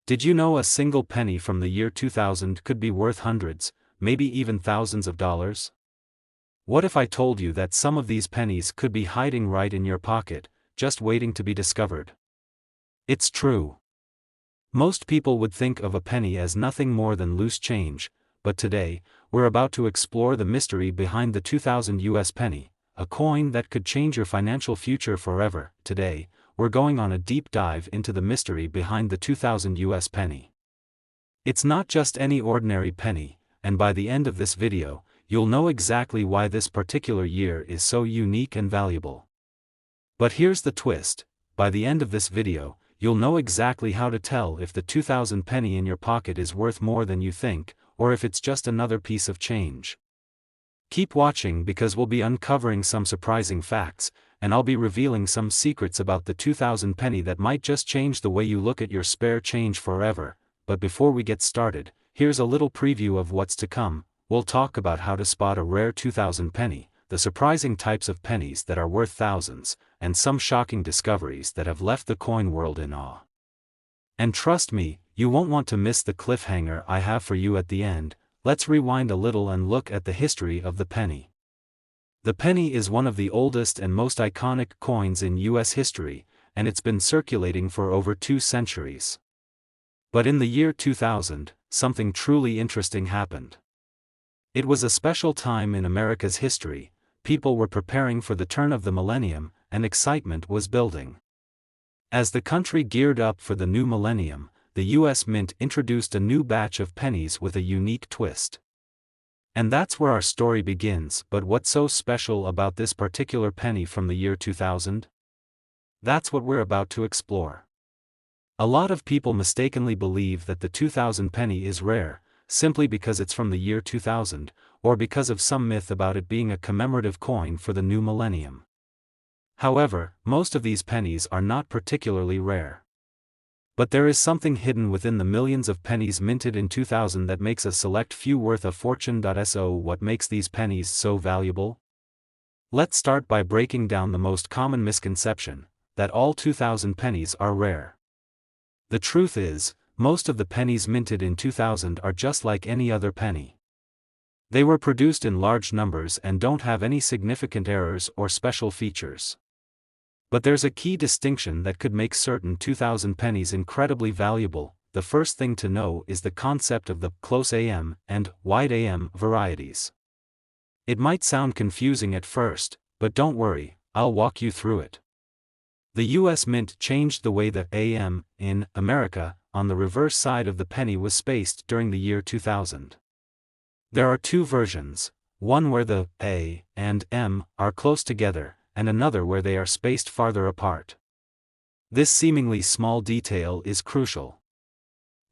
Did you know a single penny from the year 2000 could be worth hundreds, maybe even thousands of dollars? What if I told you that some of these pennies could be hiding right in your pocket, just waiting to be discovered? It's true. Most people would think of a penny as nothing more than loose change, but today, we're about to explore the mystery behind the 2000 US penny, a coin that could change your financial future forever. Today, we're going on a deep dive into the mystery behind the 2000 US penny. It's not just any ordinary penny, and by the end of this video, you'll know exactly why this particular year is so unique and valuable. But here's the twist: by the end of this video, you'll know exactly how to tell if the 2000 penny in your pocket is worth more than you think, or if it's just another piece of change. Keep watching because we'll be uncovering some surprising facts, and I'll be revealing some secrets about the 2000 penny that might just change the way you look at your spare change forever. But before we get started, here's a little preview of what's to come. We'll talk about how to spot a rare 2000 penny, the surprising types of pennies that are worth thousands, and some shocking discoveries that have left the coin world in awe. And trust me, you won't want to miss the cliffhanger I have for you at the end. Let's rewind a little and look at the history of the penny. The penny is one of the oldest and most iconic coins in US history, and it's been circulating for over 2 centuries. But in the year 2000, something truly interesting happened. It was a special time in America's history. People were preparing for the turn of the millennium, and excitement was building. As the country geared up for the new millennium, the US Mint introduced a new batch of pennies with a unique twist. And that's where our story begins. But what's so special about this particular penny from the year 2000? That's what we're about to explore. A lot of people mistakenly believe that the 2000 penny is rare, simply because it's from the year 2000, or because of some myth about it being a commemorative coin for the new millennium. However, most of these pennies are not particularly rare. But there is something hidden within the millions of pennies minted in 2000 that makes a select few worth a fortune. So what makes these pennies so valuable? Let's start by breaking down the most common misconception, that all 2000 pennies are rare. The truth is, most of the pennies minted in 2000 are just like any other penny. They were produced in large numbers and don't have any significant errors or special features. But there's a key distinction that could make certain 2000 pennies incredibly valuable. The first thing to know is the concept of the close AM and wide AM varieties. It might sound confusing at first, but don't worry, I'll walk you through it. The US Mint changed the way the AM in America on the reverse side of the penny was spaced during the year 2000. There are 2 versions, one where the A and M are close together, and another where they are spaced farther apart. This seemingly small detail is crucial.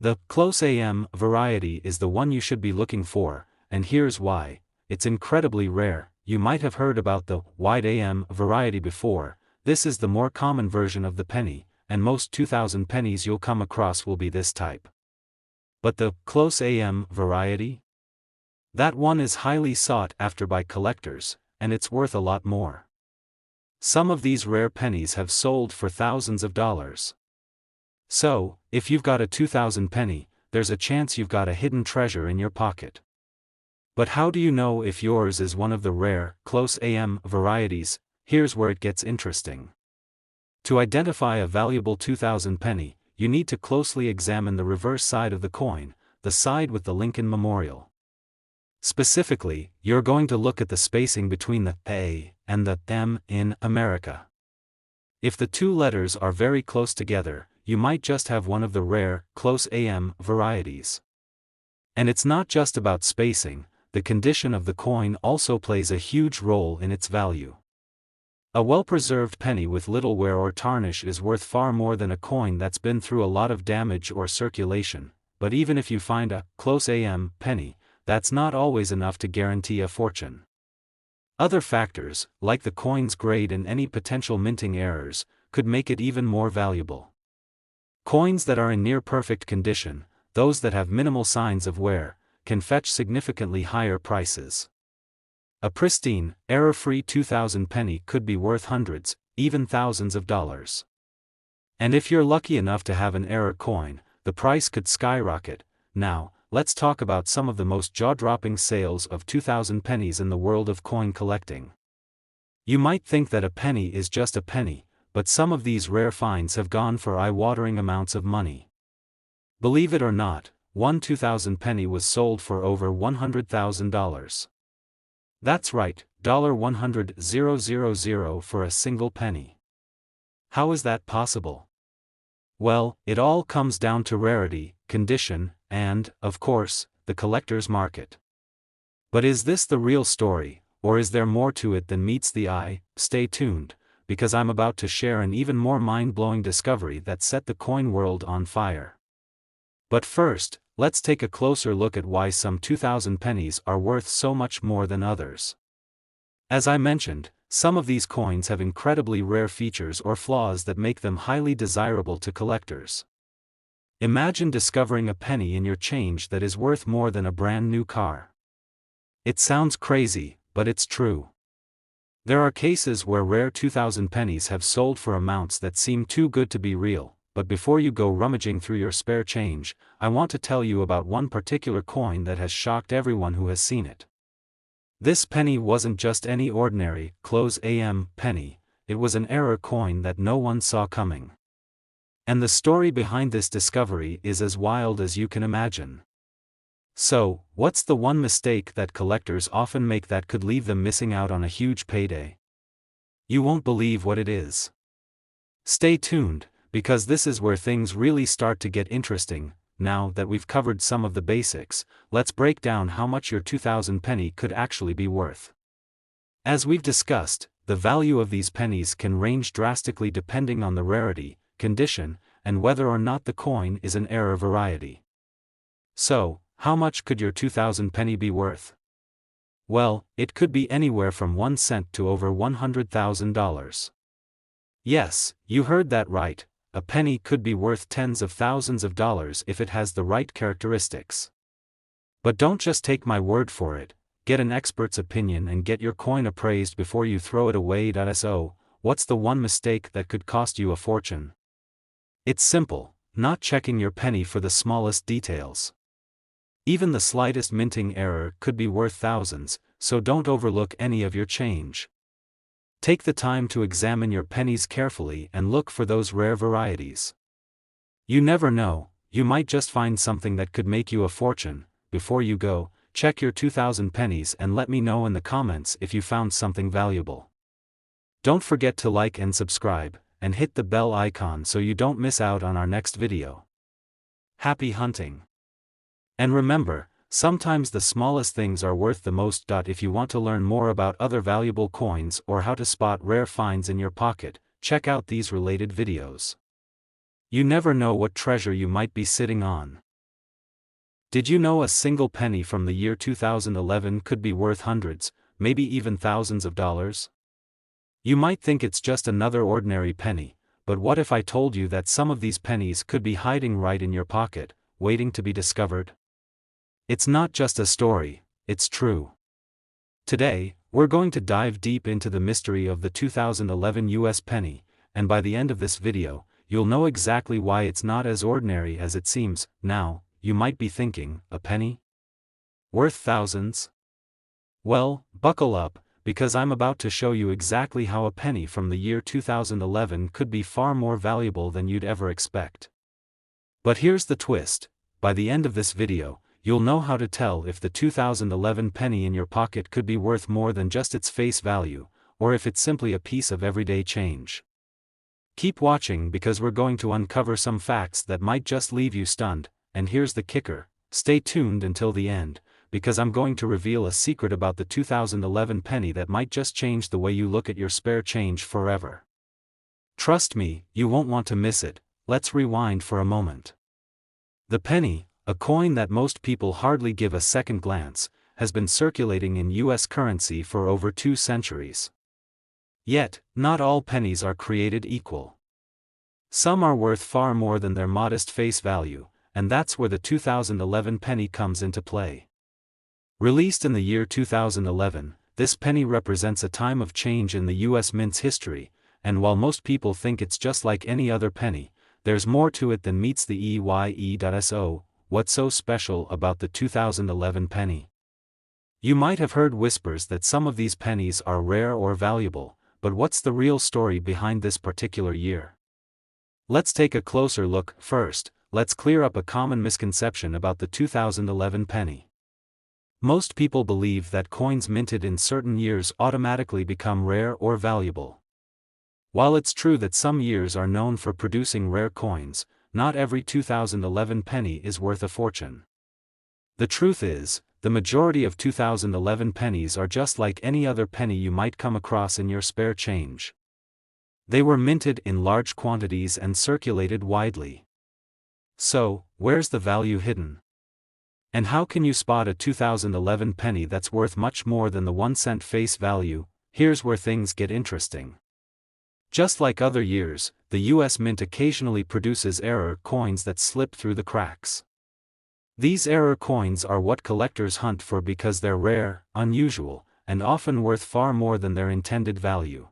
The close AM variety is the one you should be looking for, and here's why. It's incredibly rare. You might have heard about the wide AM variety before. This is the more common version of the penny, and most 2000 pennies you'll come across will be this type. But the close AM variety? That one is highly sought after by collectors, and it's worth a lot more. Some of these rare pennies have sold for thousands of dollars. So, if you've got a 2000 penny, there's a chance you've got a hidden treasure in your pocket. But how do you know if yours is one of the rare, close AM varieties? Here's where it gets interesting. To identify a valuable 2000 penny, you need to closely examine the reverse side of the coin, the side with the Lincoln Memorial. Specifically, you're going to look at the spacing between the A and the M in America. If the 2 letters are very close together, you might just have one of the rare, close AM varieties. And it's not just about spacing. The condition of the coin also plays a huge role in its value. A well-preserved penny with little wear or tarnish is worth far more than a coin that's been through a lot of damage or circulation. But even if you find a close AM penny, that's not always enough to guarantee a fortune. Other factors, like the coin's grade and any potential minting errors, could make it even more valuable. Coins that are in near-perfect condition, those that have minimal signs of wear, can fetch significantly higher prices. A pristine, error-free 2000 penny could be worth hundreds, even thousands of dollars. And if you're lucky enough to have an error coin, the price could skyrocket. Now, let's talk about some of the most jaw-dropping sales of 2000 pennies in the world of coin collecting. You might think that a penny is just a penny, but some of these rare finds have gone for eye-watering amounts of money. Believe it or not, one 2000 penny was sold for over $100,000. That's right, $100,000 for a single penny. How is that possible? Well, it all comes down to rarity, condition, and, of course, the collector's market. But is this the real story, or is there more to it than meets the eye? Stay tuned, because I'm about to share an even more mind-blowing discovery that set the coin world on fire. But first, let's take a closer look at why some 2000 pennies are worth so much more than others. As I mentioned, some of these coins have incredibly rare features or flaws that make them highly desirable to collectors. Imagine discovering a penny in your change that is worth more than a brand new car. It sounds crazy, but it's true. There are cases where rare 2000 pennies have sold for amounts that seem too good to be real. But before you go rummaging through your spare change, I want to tell you about one particular coin that has shocked everyone who has seen it. This penny wasn't just any ordinary, penny, it was an error coin that no one saw coming. And the story behind this discovery is as wild as you can imagine. So, what's the one mistake that collectors often make that could leave them missing out on a huge payday? You won't believe what it is. Stay tuned, because this is where things really start to get interesting. Now that we've covered some of the basics, let's break down how much your 2000 penny could actually be worth. As we've discussed, the value of these pennies can range drastically depending on the rarity, condition, and whether or not the coin is an error variety. So, how much could your 2000 penny be worth? Well, it could be anywhere from 1 cent to over $100,000. Yes, you heard that right. A penny could be worth tens of thousands of dollars if it has the right characteristics. But don't just take my word for it, get an expert's opinion and get your coin appraised before you throw it away. So, what's the one mistake that could cost you a fortune? It's simple, not checking your penny for the smallest details. Even the slightest minting error could be worth thousands, so don't overlook any of your change. Take the time to examine your pennies carefully and look for those rare varieties. You never know, you might just find something that could make you a fortune. Before you go, check your 2000 pennies and let me know in the comments if you found something valuable. Don't forget to like and subscribe, and hit the bell icon so you don't miss out on our next video. Happy hunting! And remember, sometimes the smallest things are worth the most. If you want to learn more about other valuable coins or how to spot rare finds in your pocket, check out these related videos. You never know what treasure you might be sitting on. Did you know a single penny from the year 2011 could be worth hundreds, maybe even thousands of dollars? You might think it's just another ordinary penny, but what if I told you that some of these pennies could be hiding right in your pocket, waiting to be discovered? It's not just a story, it's true. Today, we're going to dive deep into the mystery of the 2011 US penny, and by the end of this video, you'll know exactly why it's not as ordinary as it seems. Now, you might be thinking, a penny? Worth thousands? Well, buckle up, because I'm about to show you exactly how a penny from the year 2011 could be far more valuable than you'd ever expect. But here's the twist: by the end of this video, you'll know how to tell if the 2011 penny in your pocket could be worth more than just its face value, or if it's simply a piece of everyday change. Keep watching because we're going to uncover some facts that might just leave you stunned, and here's the kicker: stay tuned until the end, because I'm going to reveal a secret about the 2011 penny that might just change the way you look at your spare change forever. Trust me, you won't want to miss it. Let's rewind for a moment. The penny, a coin that most people hardly give a second glance, has been circulating in US currency for over 2 centuries. Yet, not all pennies are created equal. Some are worth far more than their modest face value, and that's where the 2011 penny comes into play. Released in the year 2011, this penny represents a time of change in the US mint's history, and while most people think it's just like any other penny, there's more to it than meets the EYE.SO. What's so special about the 2011 penny? You might have heard whispers that some of these pennies are rare or valuable, but what's the real story behind this particular year? Let's take a closer look. First, let's clear up a common misconception about the 2011 penny. Most people believe that coins minted in certain years automatically become rare or valuable. While it's true that some years are known for producing rare coins, not every 2011 penny is worth a fortune. The truth is, the majority of 2011 pennies are just like any other penny you might come across in your spare change. They were minted in large quantities and circulated widely. So, where's the value hidden? And how can you spot a 2011 penny that's worth much more than the 1 cent face value? Here's where things get interesting. Just like other years, the US Mint occasionally produces error coins that slip through the cracks. These error coins are what collectors hunt for because they're rare, unusual, and often worth far more than their intended value.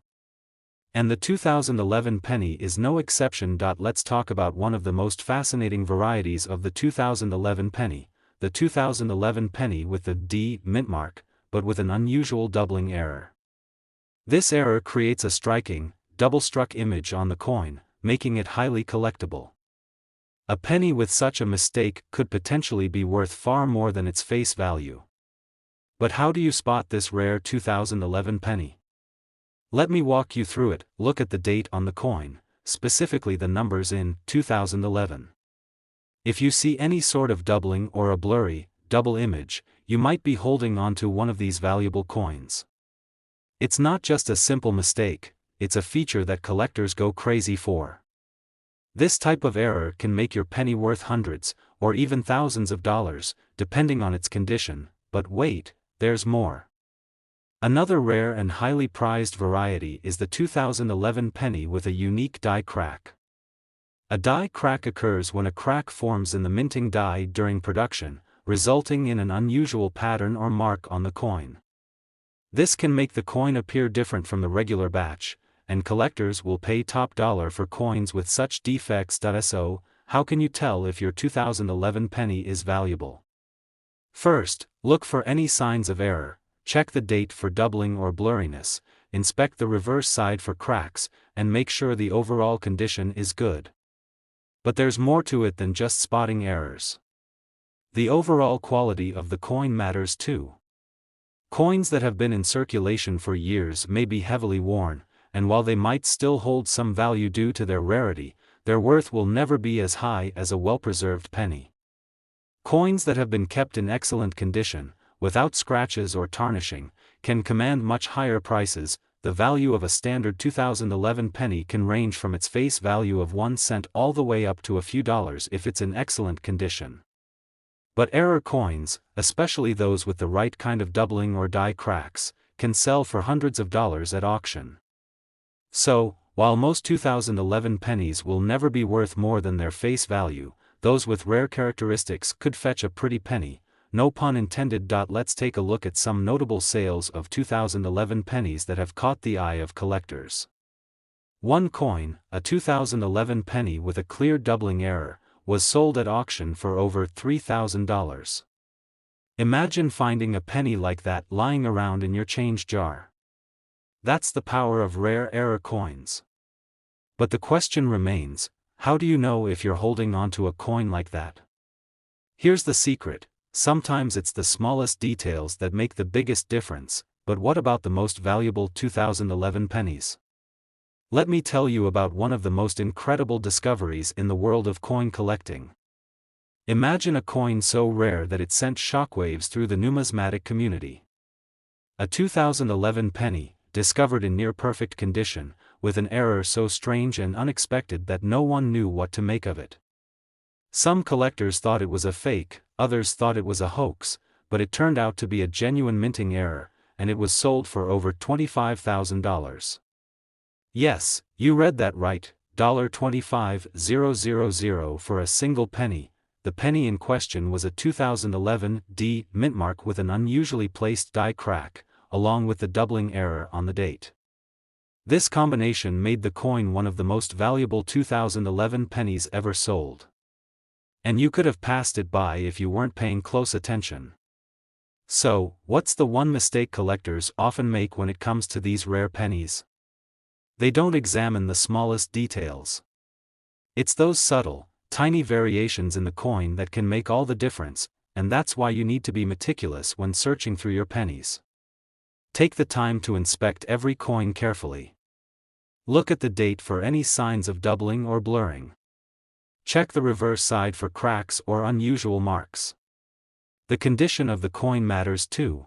And the 2011 penny is no exception. Let's talk about one of the most fascinating varieties of the 2011 penny, the 2011 penny with the D mint mark, but with an unusual doubling error. This error creates a striking, double-struck image on the coin, making it highly collectible. A penny with such a mistake could potentially be worth far more than its face value. But how do you spot this rare 2011 penny? Let me walk you through it. Look at the date on the coin, specifically the numbers in 2011. If you see any sort of doubling or a blurry, double image, you might be holding onto one of these valuable coins. It's not just a simple mistake, it's a feature that collectors go crazy for. This type of error can make your penny worth hundreds, or even thousands of dollars, depending on its condition. But wait, there's more. Another rare and highly prized variety is the 2011 penny with a unique die crack. A die crack occurs when a crack forms in the minting die during production, resulting in an unusual pattern or mark on the coin. This can make the coin appear different from the regular batch, and collectors will pay top dollar for coins with such defects. So, how can you tell if your 2011 penny is valuable? First, look for any signs of error, check the date for doubling or blurriness, inspect the reverse side for cracks, and make sure the overall condition is good. But there's more to it than just spotting errors. The overall quality of the coin matters too. Coins that have been in circulation for years may be heavily worn, and while they might still hold some value due to their rarity, their worth will never be as high as a well-preserved penny. Coins that have been kept in excellent condition, without scratches or tarnishing, can command much higher prices. The value of a standard 2011 penny can range from its face value of 1 cent all the way up to a few dollars if it's in excellent condition. But error coins, especially those with the right kind of doubling or die cracks, can sell for hundreds of dollars at auction. So, while most 2011 pennies will never be worth more than their face value, those with rare characteristics could fetch a pretty penny, no pun intended. Let's take a look at some notable sales of 2011 pennies that have caught the eye of collectors. One coin, a 2011 penny with a clear doubling error, was sold at auction for over $3,000. Imagine finding a penny like that lying around in your change jar. That's the power of rare error coins. But the question remains, how do you know if you're holding onto a coin like that? Here's the secret. Sometimes it's the smallest details that make the biggest difference, but what about the most valuable 2011 pennies? Let me tell you about one of the most incredible discoveries in the world of coin collecting. Imagine a coin so rare that it sent shockwaves through the numismatic community. A 2011 penny, discovered in near-perfect condition, with an error so strange and unexpected that no one knew what to make of it. Some collectors thought it was a fake, others thought it was a hoax, but it turned out to be a genuine minting error, and it was sold for over $25,000. Yes, you read that right, $25,000 for a single penny. The penny in question was a 2011 D mint mark with an unusually placed die crack, along with the doubling error on the date. This combination made the coin one of the most valuable 2011 pennies ever sold. And you could have passed it by if you weren't paying close attention. So, what's the one mistake collectors often make when it comes to these rare pennies? They don't examine the smallest details. It's those subtle, tiny variations in the coin that can make all the difference, and that's why you need to be meticulous when searching through your pennies. Take the time to inspect every coin carefully. Look at the date for any signs of doubling or blurring. Check the reverse side for cracks or unusual marks. The condition of the coin matters too.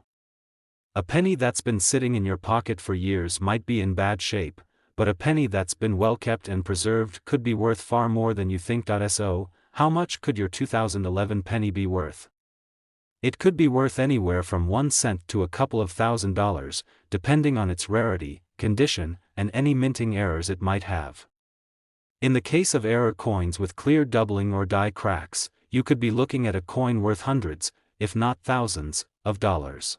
A penny that's been sitting in your pocket for years might be in bad shape, but a penny that's been well kept and preserved could be worth far more than you think. So, how much could your 2011 penny be worth? It could be worth anywhere from 1 cent to a couple of $1,000s, depending on its rarity, condition, and any minting errors it might have. In the case of error coins with clear doubling or die cracks, you could be looking at a coin worth hundreds, if not thousands, of dollars.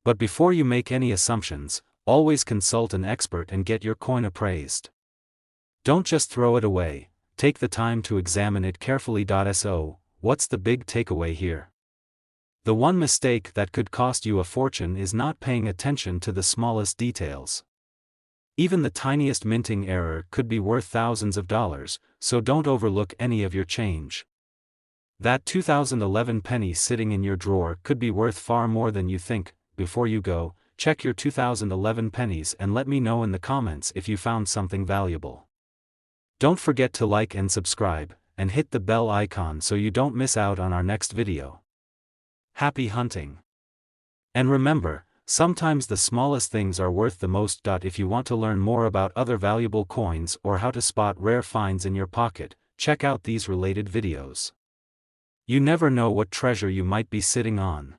But before you make any assumptions, always consult an expert and get your coin appraised. Don't just throw it away, take the time to examine it carefully. So, what's the big takeaway here? The one mistake that could cost you a fortune is not paying attention to the smallest details. Even the tiniest minting error could be worth thousands of dollars, so don't overlook any of your change. That 2011 penny sitting in your drawer could be worth far more than you think. Before you go, check your 2011 pennies and let me know in the comments if you found something valuable. Don't forget to like and subscribe, and hit the bell icon so you don't miss out on our next video. Happy hunting! And remember, sometimes the smallest things are worth the most. If you want to learn more about other valuable coins or how to spot rare finds in your pocket, check out these related videos. You never know what treasure you might be sitting on.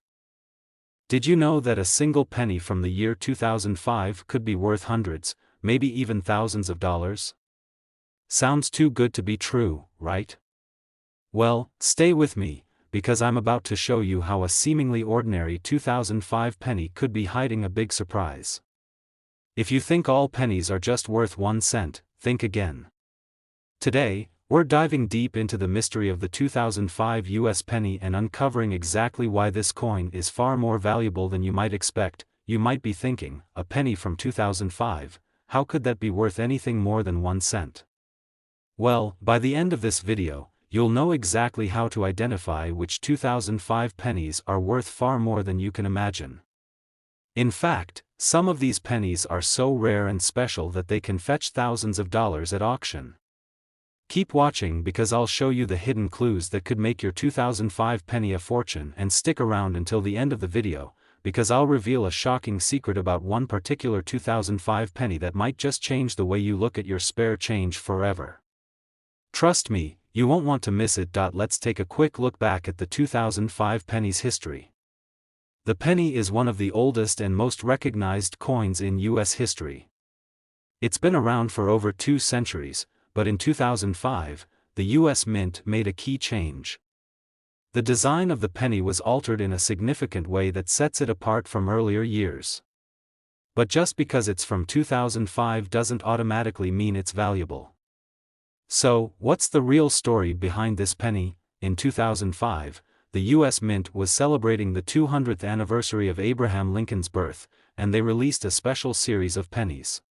Did you know that a single penny from the year 2005 could be worth hundreds, maybe even thousands of dollars? Sounds too good to be true, right? Well, stay with me, because I'm about to show you how a seemingly ordinary 2005 penny could be hiding a big surprise. If you think all pennies are just worth 1 cent, think again. Today, we're diving deep into the mystery of the 2005 US penny and uncovering exactly why this coin is far more valuable than you might expect. You might be thinking, a penny from 2005, how could that be worth anything more than 1 cent? Well, by the end of this video, you'll know exactly how to identify which 2005 pennies are worth far more than you can imagine. In fact, some of these pennies are so rare and special that they can fetch thousands of dollars at auction. Keep watching because I'll show you the hidden clues that could make your 2005 penny a fortune, and stick around until the end of the video, because I'll reveal a shocking secret about one particular 2005 penny that might just change the way you look at your spare change forever. Trust me, you won't want to miss it. Let's take a quick look back at the 2005 penny's history. The penny is one of the oldest and most recognized coins in US history. It's been around for over 2 centuries, but in 2005, the US Mint made a key change. The design of the penny was altered in a significant way that sets it apart from earlier years. But just because it's from 2005 doesn't automatically mean it's valuable. So, what's the real story behind this penny? In 2005, the US Mint was celebrating the 200th anniversary of Abraham Lincoln's birth, and they released a special series of pennies.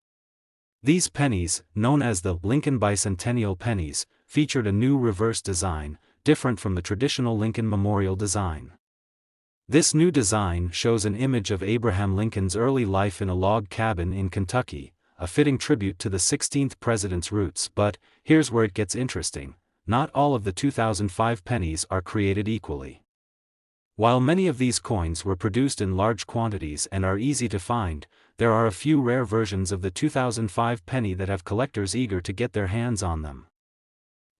These pennies, known as the Lincoln Bicentennial pennies, featured a new reverse design, different from the traditional Lincoln Memorial design. This new design shows an image of Abraham Lincoln's early life in a log cabin in Kentucky, a fitting tribute to the 16th president's roots. But, here's where it gets interesting, not all of the 2005 pennies are created equally. While many of these coins were produced in large quantities and are easy to find, there are a few rare versions of the 2005 penny that have collectors eager to get their hands on them.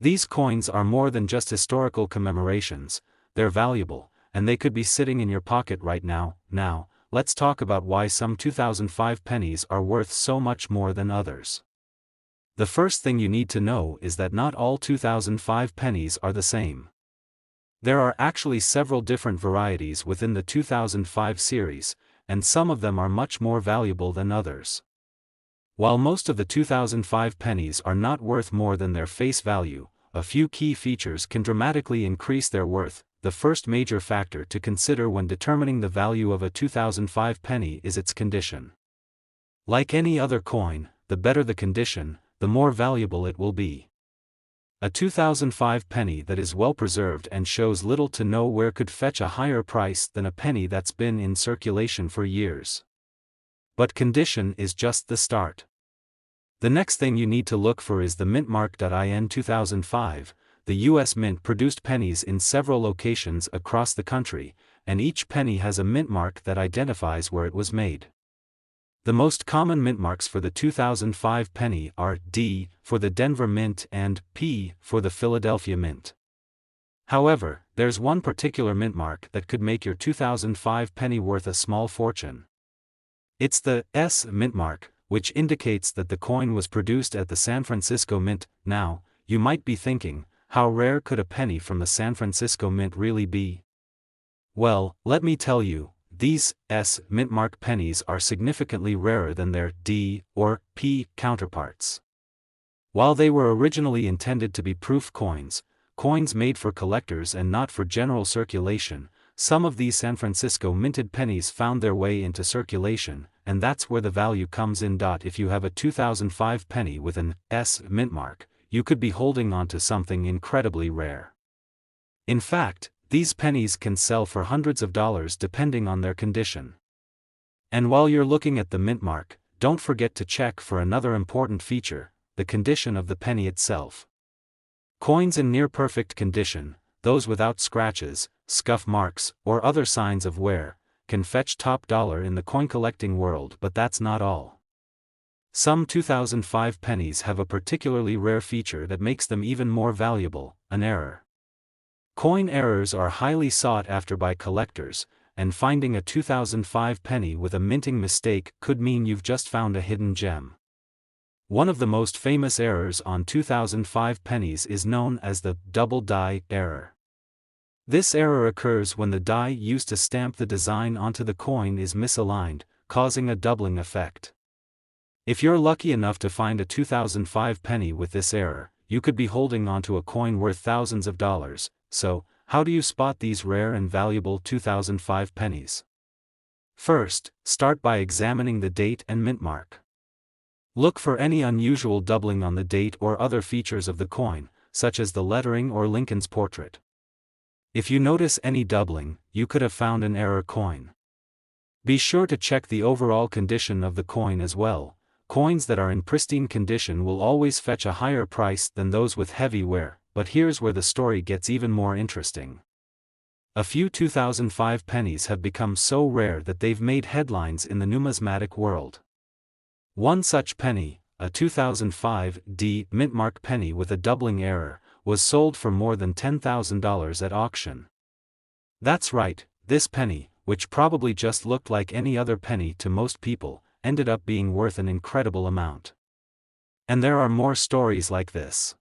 These coins are more than just historical commemorations, they're valuable, and they could be sitting in your pocket right now. Now, let's talk about why some 2005 pennies are worth so much more than others. The first thing you need to know is that not all 2005 pennies are the same. There are actually several different varieties within the 2005 series, and some of them are much more valuable than others. While most of the 2005 pennies are not worth more than their face value, a few key features can dramatically increase their worth. The first major factor to consider when determining the value of a 2005 penny is its condition. Like any other coin, the better the condition, the more valuable it will be. A 2005 penny that is well preserved and shows little to no wear could fetch a higher price than a penny that's been in circulation for years. But condition is just the start. The next thing you need to look for is the mint mark. In 2005, the U.S. Mint produced pennies in several locations across the country, and each penny has a mint mark that identifies where it was made. The most common mint marks for the 2005 penny are D for the Denver Mint and P for the Philadelphia Mint. However, there's one particular mint mark that could make your 2005 penny worth a small fortune. It's the S mint mark, which indicates that the coin was produced at the San Francisco Mint. Now, you might be thinking, how rare could a penny from the San Francisco Mint really be? Well, let me tell you, these S mint mark pennies are significantly rarer than their D or P counterparts. While they were originally intended to be proof coins, coins made for collectors and not for general circulation, some of these San Francisco minted pennies found their way into circulation, and that's where the value comes in. If you have a 2005 penny with an S mint mark, you could be holding on to something incredibly rare. In fact, these pennies can sell for hundreds of dollars depending on their condition. And while you're looking at the mint mark, don't forget to check for another important feature, the condition of the penny itself. Coins in near-perfect condition, those without scratches, scuff marks, or other signs of wear, can fetch top dollar in the coin-collecting world, but that's not all. Some 2005 pennies have a particularly rare feature that makes them even more valuable, an error. Coin errors are highly sought after by collectors, and finding a 2005 penny with a minting mistake could mean you've just found a hidden gem. One of the most famous errors on 2005 pennies is known as the double die error. This error occurs when the die used to stamp the design onto the coin is misaligned, causing a doubling effect. If you're lucky enough to find a 2005 penny with this error, you could be holding onto a coin worth thousands of dollars. So, how do you spot these rare and valuable 2005 pennies? First, start by examining the date and mint mark. Look for any unusual doubling on the date or other features of the coin, such as the lettering or Lincoln's portrait. If you notice any doubling, you could have found an error coin. Be sure to check the overall condition of the coin as well. Coins that are in pristine condition will always fetch a higher price than those with heavy wear, but here's where the story gets even more interesting. A few 2005 pennies have become so rare that they've made headlines in the numismatic world. One such penny, a 2005 D mint mark penny with a doubling error, was sold for more than $10,000 at auction. That's right, this penny, which probably just looked like any other penny to most people, ended up being worth an incredible amount. And there are more stories like this.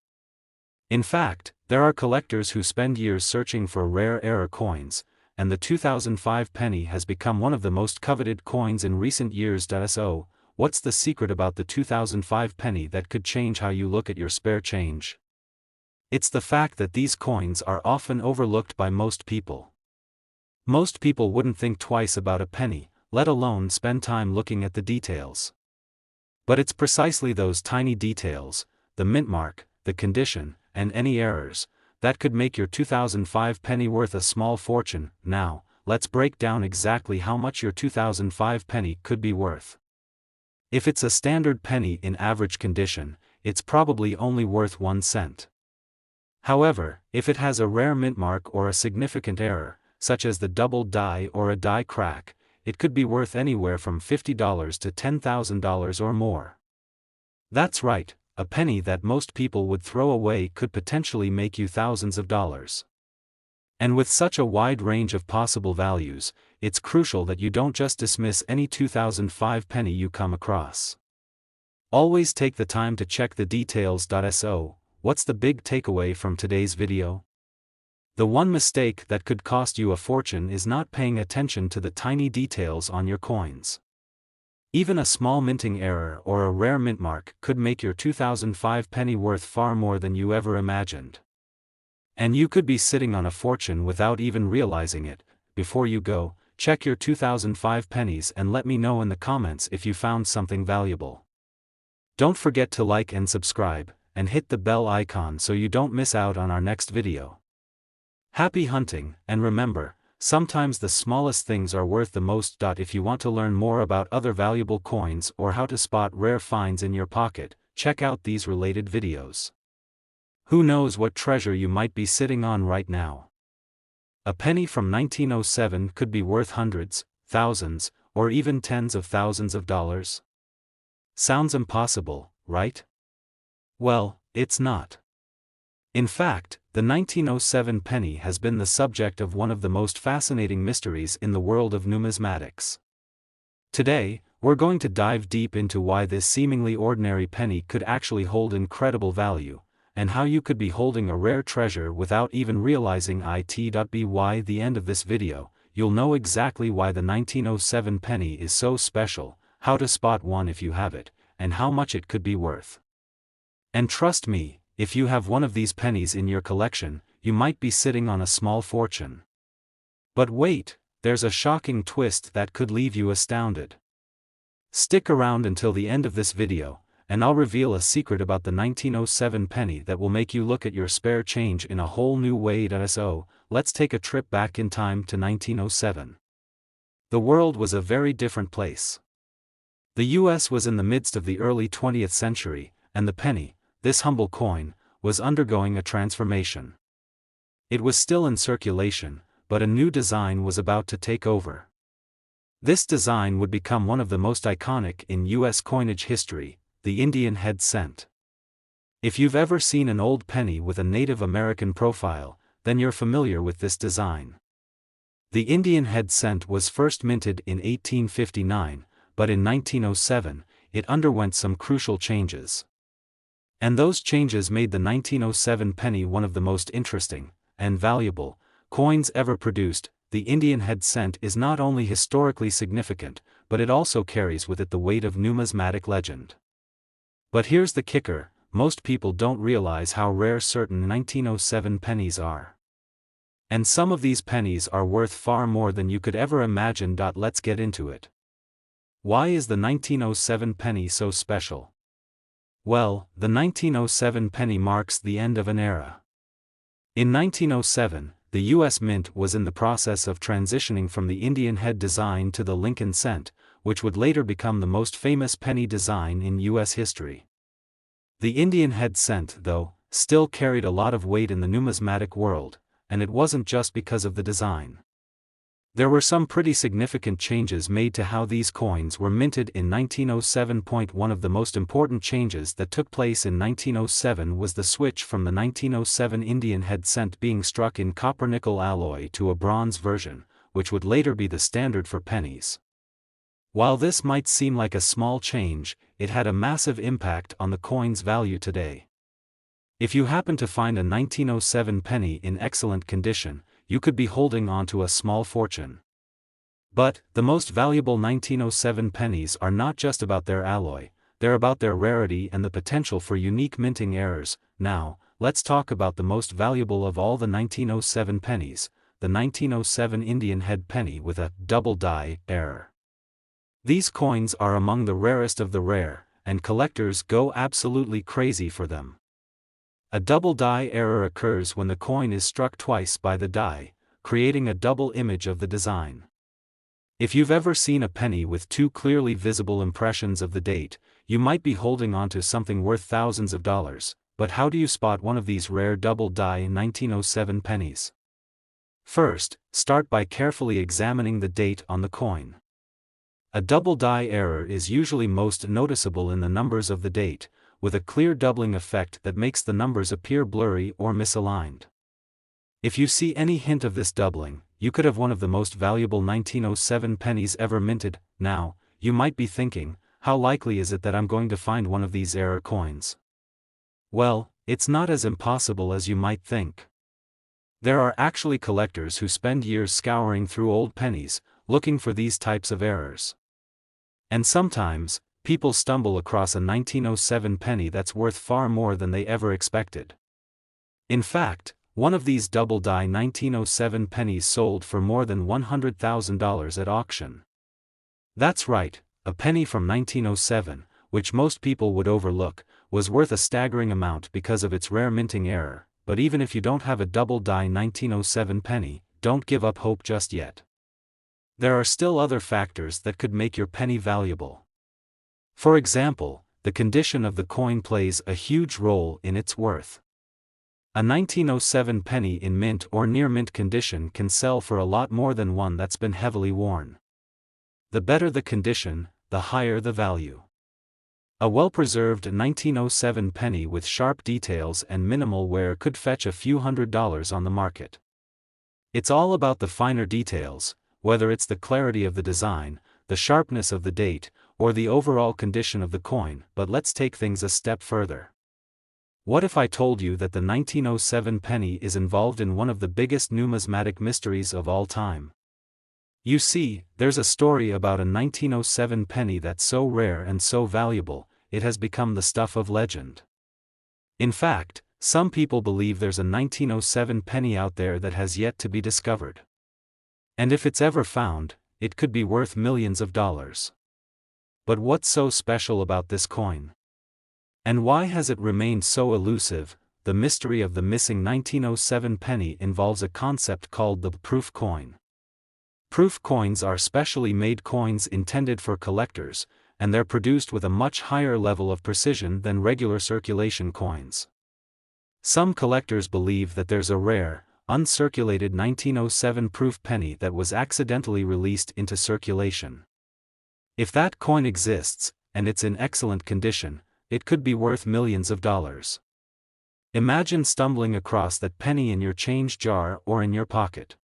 In fact, there are collectors who spend years searching for rare error coins, and the 2005 penny has become one of the most coveted coins in recent years. So, what's the secret about the 2005 penny that could change how you look at your spare change? It's the fact that these coins are often overlooked by most people. Most people wouldn't think twice about a penny, let alone spend time looking at the details. But it's precisely those tiny details, the mint mark, the condition, and any errors, that could make your 2005 penny worth a small fortune. Now, let's break down exactly how much your 2005 penny could be worth. If it's a standard penny in average condition, it's probably only worth 1 cent. However, if it has a rare mint mark or a significant error, such as the double die or a die crack, it could be worth anywhere from $50 to $10,000 or more. That's right, a penny that most people would throw away could potentially make you thousands of dollars. And with such a wide range of possible values, it's crucial that you don't just dismiss any 2005 penny you come across. Always take the time to check the details. So, what's the big takeaway from today's video? The one mistake that could cost you a fortune is not paying attention to the tiny details on your coins. Even a small minting error or a rare mint mark could make your 2005 penny worth far more than you ever imagined. And you could be sitting on a fortune without even realizing it. Before you go, check your 2005 pennies and let me know in the comments if you found something valuable. Don't forget to like and subscribe, and hit the bell icon so you don't miss out on our next video. Happy hunting, and remember, sometimes the smallest things are worth the most. If you want to learn more about other valuable coins or how to spot rare finds in your pocket, check out these related videos. Who knows what treasure you might be sitting on right now? A penny from 1907 could be worth hundreds, thousands, or even tens of thousands of dollars. Sounds impossible, right? Well, it's not. In fact, the 1907 penny has been the subject of one of the most fascinating mysteries in the world of numismatics. Today, we're going to dive deep into why this seemingly ordinary penny could actually hold incredible value, and how you could be holding a rare treasure without even realizing it. By the end of this video, you'll know exactly why the 1907 penny is so special, how to spot one if you have it, and how much it could be worth. And trust me, if you have one of these pennies in your collection, you might be sitting on a small fortune. But wait, there's a shocking twist that could leave you astounded. Stick around until the end of this video, and I'll reveal a secret about the 1907 penny that will make you look at your spare change in a whole new way. So, let's take a trip back in time to 1907. The world was a very different place. The US was in the midst of the early 20th century, and the penny, this humble coin, was undergoing a transformation. It was still in circulation, but a new design was about to take over. This design would become one of the most iconic in US coinage history, the Indian head cent. If you've ever seen an old penny with a Native American profile, then you're familiar with this design. The Indian head cent was first minted in 1859, but in 1907, it underwent some crucial changes. And those changes made the 1907 penny one of the most interesting, and valuable, coins ever produced. The Indian head cent is not only historically significant, but it also carries with it the weight of numismatic legend. But here's the kicker, most people don't realize how rare certain 1907 pennies are. And some of these pennies are worth far more than you could ever imagine. Let's get into it. Why is the 1907 penny so special? Well, the 1907 penny marks the end of an era. In 1907, the U.S. Mint was in the process of transitioning from the Indian head design to the Lincoln cent, which would later become the most famous penny design in U.S. history. The Indian head cent, though, still carried a lot of weight in the numismatic world, and it wasn't just because of the design. There were some pretty significant changes made to how these coins were minted in 1907. One of the most important changes that took place in 1907 was the switch from the 1907 Indian head cent being struck in copper-nickel alloy to a bronze version, which would later be the standard for pennies. While this might seem like a small change, it had a massive impact on the coin's value today. If you happen to find a 1907 penny in excellent condition, you could be holding on to a small fortune. But, the most valuable 1907 pennies are not just about their alloy, they're about their rarity and the potential for unique minting errors. Now, let's talk about the most valuable of all the 1907 pennies, the 1907 Indian head penny with a double die error. These coins are among the rarest of the rare, and collectors go absolutely crazy for them. A double die error occurs when the coin is struck twice by the die, creating a double image of the design. If you've ever seen a penny with two clearly visible impressions of the date, you might be holding onto something worth thousands of dollars. But how do you spot one of these rare double die 1907 pennies? First, start by carefully examining the date on the coin. A double die error is usually most noticeable in the numbers of the date, with a clear doubling effect that makes the numbers appear blurry or misaligned. If you see any hint of this doubling, you could have one of the most valuable 1907 pennies ever minted. Now, you might be thinking, how likely is it that I'm going to find one of these error coins? Well, it's not as impossible as you might think. There are actually collectors who spend years scouring through old pennies, looking for these types of errors. And sometimes, people stumble across a 1907 penny that's worth far more than they ever expected. In fact, one of these double-die 1907 pennies sold for more than $100,000 at auction. That's right, a penny from 1907, which most people would overlook, was worth a staggering amount because of its rare minting error. But even if you don't have a double-die 1907 penny, don't give up hope just yet. There are still other factors that could make your penny valuable. For example, the condition of the coin plays a huge role in its worth. A 1907 penny in mint or near mint condition can sell for a lot more than one that's been heavily worn. The better the condition, the higher the value. A well-preserved 1907 penny with sharp details and minimal wear could fetch a few $100s on the market. It's all about the finer details, whether it's the clarity of the design, the sharpness of the date, or the overall condition of the coin. But let's take things a step further. What if I told you that the 1907 penny is involved in one of the biggest numismatic mysteries of all time? You see, there's a story about a 1907 penny that's so rare and so valuable, it has become the stuff of legend. In fact, some people believe there's a 1907 penny out there that has yet to be discovered. And if it's ever found, it could be worth millions of dollars. But what's so special about this coin? And why has it remained so elusive? The mystery of the missing 1907 penny involves a concept called the proof coin. Proof coins are specially made coins intended for collectors, and they're produced with a much higher level of precision than regular circulation coins. Some collectors believe that there's a rare, uncirculated 1907 proof penny that was accidentally released into circulation. If that coin exists, and it's in excellent condition, it could be worth millions of dollars. Imagine stumbling across that penny in your change jar or in your pocket.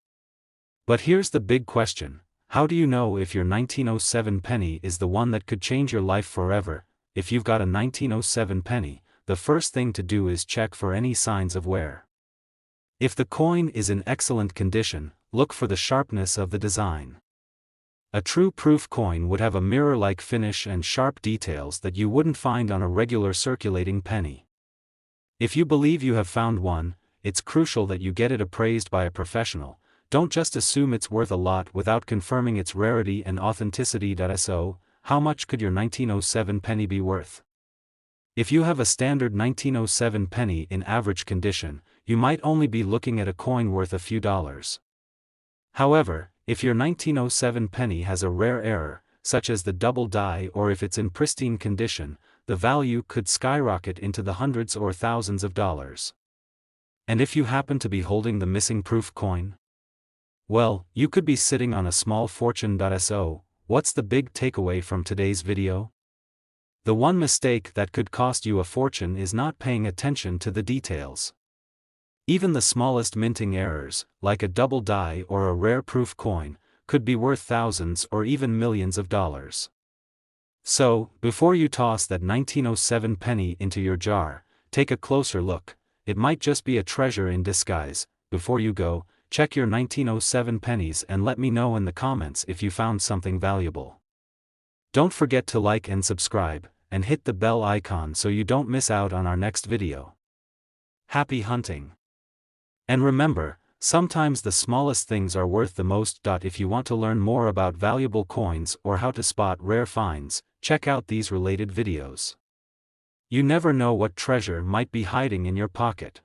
But here's the big question: how do you know if your 1907 penny is the one that could change your life forever? If you've got a 1907 penny, the first thing to do is check for any signs of wear. If the coin is in excellent condition, look for the sharpness of the design. A true proof coin would have a mirror-like finish and sharp details that you wouldn't find on a regular circulating penny. If you believe you have found one, it's crucial that you get it appraised by a professional. Don't just assume it's worth a lot without confirming its rarity and authenticity. So, how much could your 1907 penny be worth? If you have a standard 1907 penny in average condition, you might only be looking at a coin worth a few dollars. However, if your 1907 penny has a rare error, such as the double die, or if it's in pristine condition, the value could skyrocket into the hundreds or thousands of dollars. And if you happen to be holding the missing proof coin? Well, you could be sitting on a small fortune. So, what's the big takeaway from today's video? The one mistake that could cost you a fortune is not paying attention to the details. Even the smallest minting errors, like a double die or a rare proof coin, could be worth thousands or even millions of dollars. So, before you toss that 1907 penny into your jar, take a closer look. It might just be a treasure in disguise. Before you go, check your 1907 pennies and let me know in the comments if you found something valuable. Don't forget to like and subscribe, and hit the bell icon so you don't miss out on our next video. Happy hunting! And remember, sometimes the smallest things are worth the most. If you want to learn more about valuable coins or how to spot rare finds, check out these related videos. You never know what treasure might be hiding in your pocket.